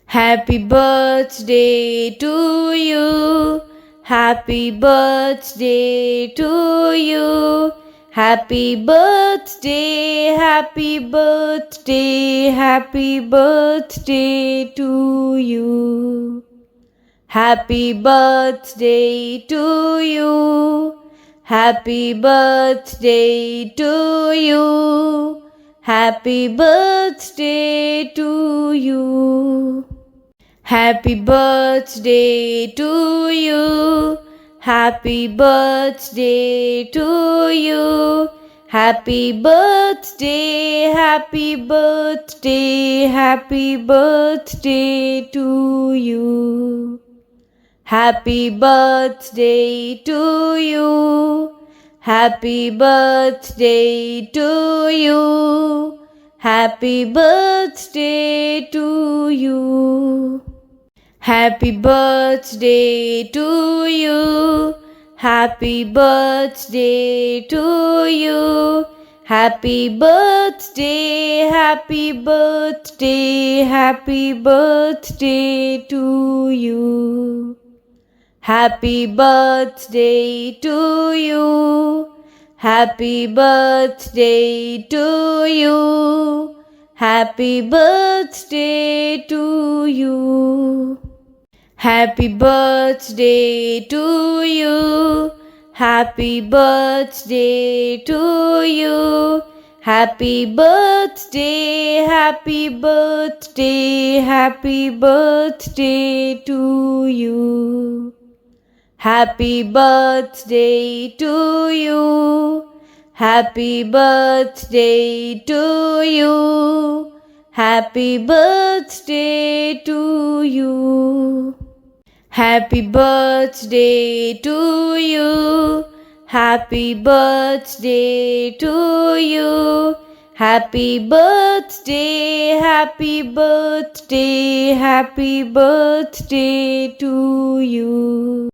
Happy birthday to you. Happy birthday to you. Happy birthday, happy birthday, happy birthday to you. Happy birthday to you. Happy birthday to you. Happy birthday to you. Happy birthday to you. Happy birthday to you. Happy birthday, happy birthday, happy birthday to you. Happy birthday to you. Happy birthday to you. Happy birthday to you. Happy birthday to you. Happy birthday to you. Happy birthday, happy birthday, happy birthday to you. Happy birthday to you. Happy birthday to you. Happy birthday to you. Happy birthday to you. Happy birthday to you. Happy birthday, happy birthday, happy birthday to you. Happy birthday to you. Happy birthday to you. Happy birthday to you. Happy birthday to you. Happy birthday to you. Happy birthday, happy birthday, happy birthday to you.